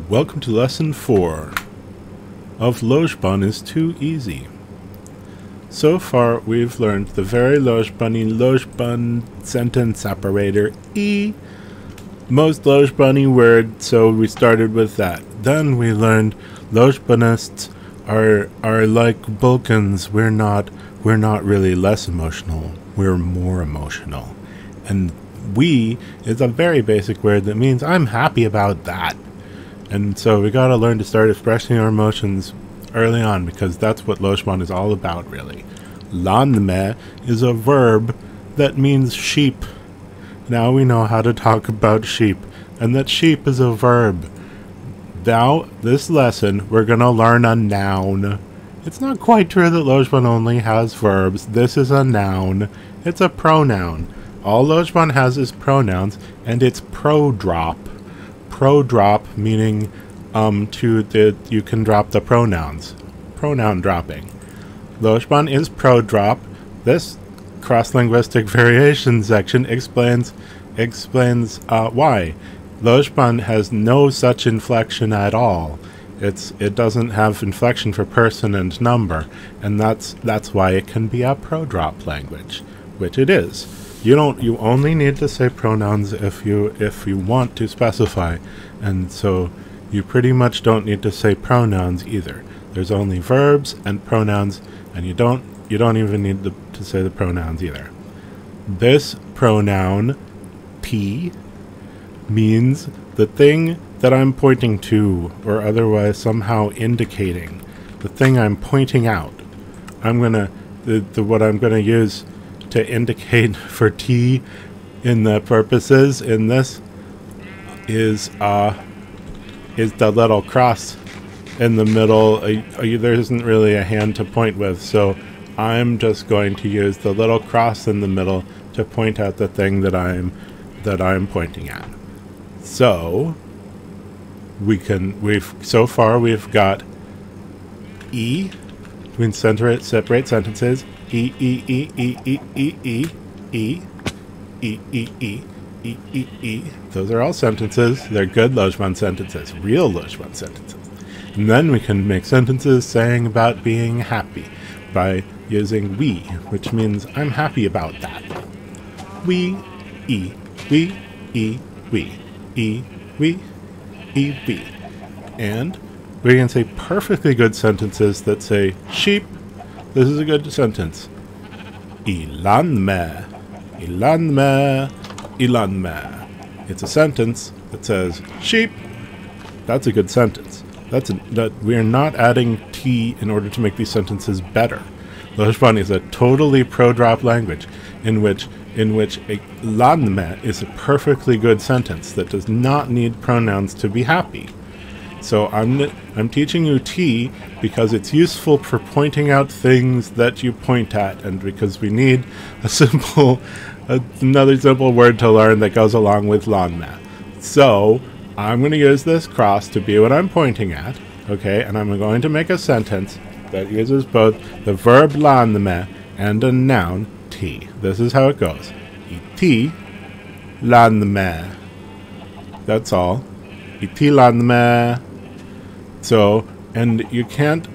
Welcome to lesson 4 of Lojban is too easy. So far we've learned the very Lojban sentence separator E, most Lojbani word, so we started with that. Then we learned Lojbanists are like Balkans. We're not really less emotional, we're more emotional. And we is a very basic word that means I'm happy about that. And so we gotta learn to start expressing our emotions early on, because that's what Lojban is all about, really. Lanme is a verb that means sheep. Now we know how to talk about sheep, and that sheep is a verb. Now, this lesson, we're gonna learn a noun. It's not quite true that Lojban only has verbs. This is a noun. It's a pronoun. All Lojban has is pronouns, and it's pro-drop. Pro-drop meaning you can drop the pronouns. Pronoun dropping. Lojban is pro-drop. This cross-linguistic variation section explains why. Lojban has no such inflection at all. It doesn't have inflection for person and number, and that's why it can be a pro-drop language, which it is. You only need to say pronouns if you want to specify, and so you pretty much don't need to say pronouns either. There's only verbs and pronouns, and you don't even need to say the pronouns either. This pronoun T means the thing that I'm pointing to, or otherwise somehow indicating the thing I'm pointing out. What I'm gonna use to indicate for T in the purposes in this is the little cross in the middle. There isn't really a hand to point with, so I'm just going to use the little cross in the middle to point out the thing that I'm pointing at. So so far we've got E between separate sentences. E E E E E E E E E E E E E E. Those are all sentences. They're good Lojban sentences, real Lojban sentences. And then we can make sentences saying about being happy by using we, which means I'm happy about that. We, we, we, we. And we can say perfectly good sentences that say sheep. This is a good sentence. Ilanme. It's a sentence that says sheep. That's a good sentence. We are not adding T in order to make these sentences better. Lojban is a totally pro-drop language in which a lanme is a perfectly good sentence that does not need pronouns to be happy. So I'm teaching you T because it's useful for pointing out things that you point at, and because we need another simple word to learn that goes along with lanme. So I'm going to use this cross to be what I'm pointing at, okay? And I'm going to make a sentence that uses both the verb lanme and a noun T. This is how it goes. Iti lanme. That's all. Iti lanme. So, and you can't,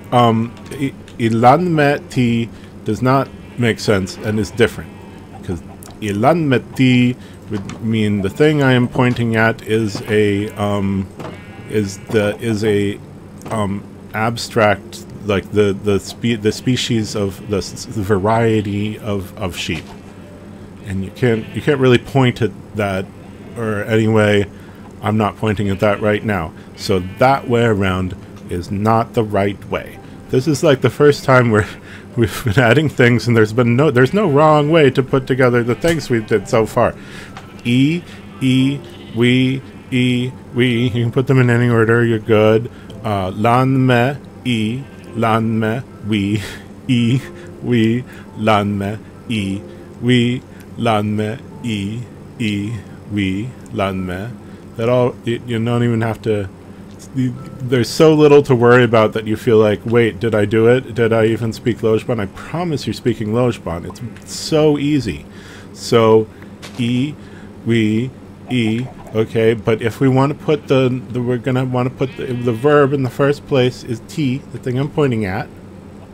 ilanme T does not make sense and is different, because ilanme T would mean the thing I am pointing at is abstract, like the species of the variety of sheep, and you can't really point at that, or anyway, I'm not pointing at that right now. So that way around is not the right way. This is like the first time we've been adding things, and there's no wrong way to put together the things we did so far. We. You can put them in any order. You're good. Lanme, E, lanme, we, lanme, E, we, lanme, E, we, lanme. That all, you don't even have to. There's so little to worry about that you feel like, wait, did I do it? Did I even speak Lojban? I promise you're speaking Lojban. It's so easy. So, E, we, E, okay, but if we want to put we're gonna want to put the verb in the first place is T, the thing I'm pointing at,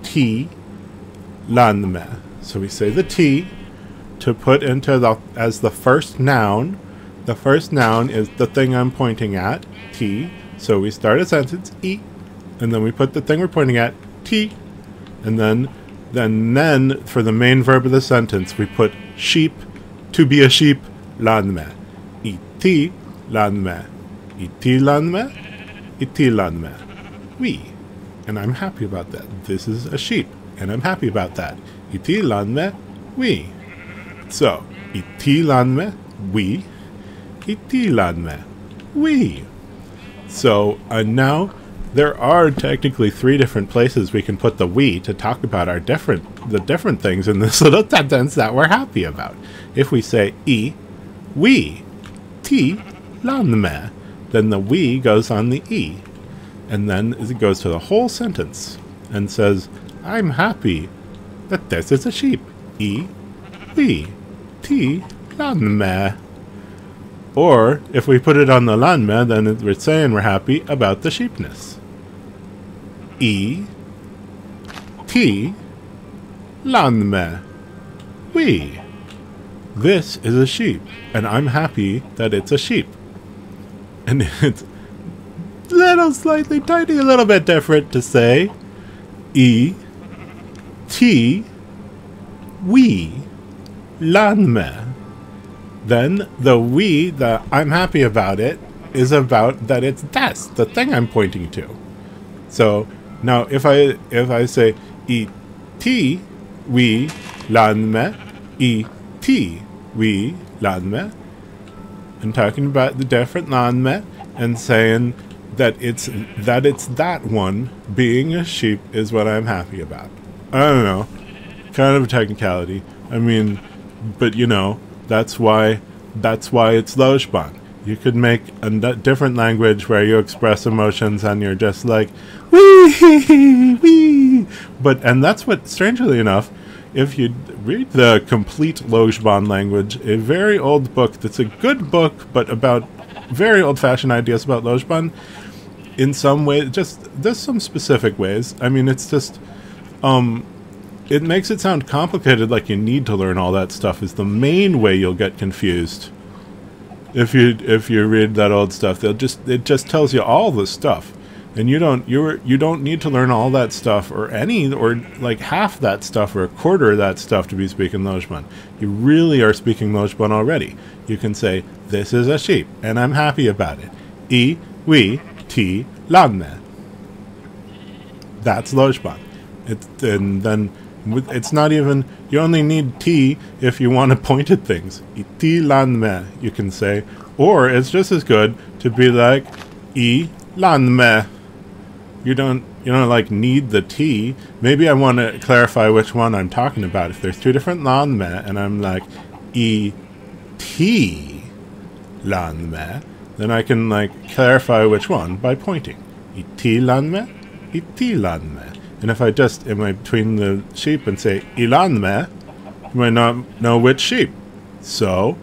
T, lanme. So we say the T to put into as the first noun. The first noun is the thing I'm pointing at, T. So we start a sentence, E, and then we put the thing we're pointing at, T, and then for the main verb of the sentence we put sheep, to be a sheep, lanme. Iti lanme. Iti lanme. Iti lanme. Oui. And I'm happy about that. This is a sheep, and I'm happy about that. Iti lanme. Oui. So, iti lanme. Oui. Iti lanme. Oui. So, now there are technically 3 different places we can put the we to talk about the different things in this little sentence that we're happy about. If we say E, we, T, lanme, then the we goes on the E. And then it goes to the whole sentence and says, I'm happy that this is a sheep. E, we, T, lanme. Or, if we put it on the lanme, then we're saying we're happy about the sheepness. E, T, lanme. Oui. This is a sheep, and I'm happy that it's a sheep. And it's a little bit different to say E, T, oui, lanme. Then the we, the I'm happy about it, is about that it's the thing I'm pointing to. So now if I say E, T, oui, lanme, E, T, oui, lanme, I'm talking about the different lanme and saying that it's that one being a sheep is what I'm happy about. I don't know, kind of a technicality. I mean, but you know, that's why it's Lojban. You could make a different language where you express emotions and you're just like wee wee. And that's what, strangely enough, if you read the complete Lojban language, a very old book that's a good book, but about very old-fashioned ideas about Lojban, in some way, there's some specific ways. I mean, it's just, it makes it sound complicated, like you need to learn all that stuff is the main way you'll get confused. If you read that old stuff, it just tells you all the stuff. And you don't need to learn all that stuff or like half that stuff or a quarter of that stuff to be speaking Lojban. You really are speaking Lojban already. You can say, this is a sheep, and I'm happy about it. E, we, T, lanme. That's Lojban. And then it's not even, you only need T if you want to point at things. Iti lanme, you can say. Or it's just as good to be like, E, lanme. You don't like need the T. Maybe I want to clarify which one I'm talking about. If there's 2 different lanme and I'm like E, T, lanme, then I can like clarify which one by pointing. Iti lanme, iti lanme. And if I just am between the sheep and say ilanme, you might not know which sheep. So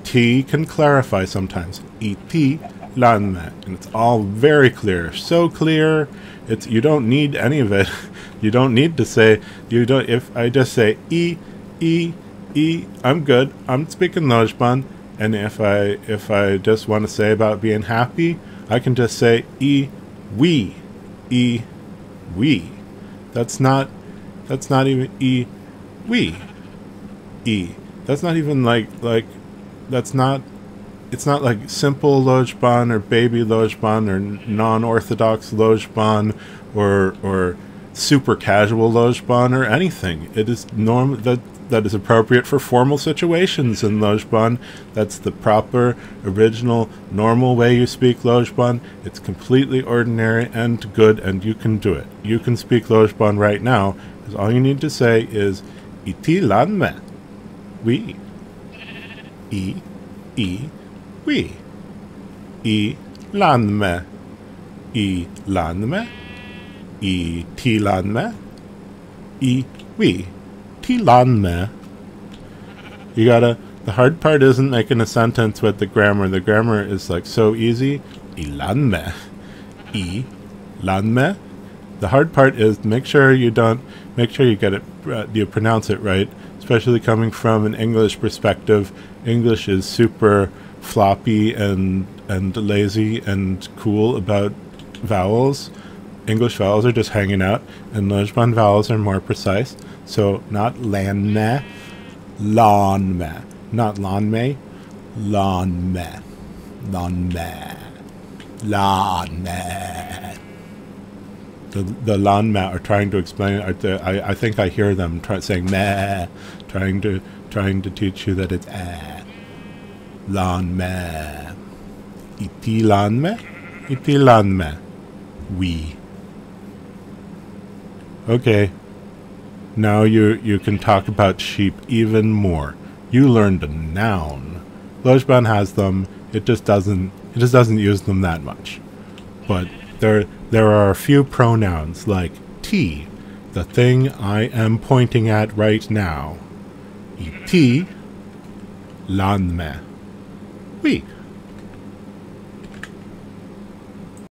T can clarify sometimes. Iti lanme. And it's all very clear. So clear. You don't need any of it. You don't need to say, if I just say E, I'm good. I'm speaking Lojban. And if I just want to say about being happy, I can just say E, we. That's not even E, we. E. That's not even it's not like simple Lojban or baby Lojban or non-orthodox Lojban or super casual Lojban or anything. It is that is appropriate for formal situations in Lojban. That's the proper, original, normal way you speak Lojban. It's completely ordinary and good, and you can do it. You can speak Lojban right now, because all you need to say is iti lanme. Oui. E, oui. E lanme. E lanme. E ti lanme. E oui. Ti lanme. You gotta The hard part isn't making a sentence with the grammar. The grammar is like so easy. Ilan me. Ilan me. The hard part is make sure you get it, you pronounce it right, especially coming from an English perspective. English is super floppy and lazy and cool about vowels. English vowels are just hanging out, and Lojban vowels are more precise. So not lan me, lawn me, not lawn me, lawn me, lawn me, lawn me. The lanma are trying to explain it. I think I hear them saying meh, trying to teach you that it's lanma. Iti lanme, iti lanme. We. Okay. Now you can talk about sheep even more. You learned a noun. Lojban has them. It just doesn't use them that much. But there are a few pronouns like T, the thing I am pointing at right now. Iti lanme. Oui.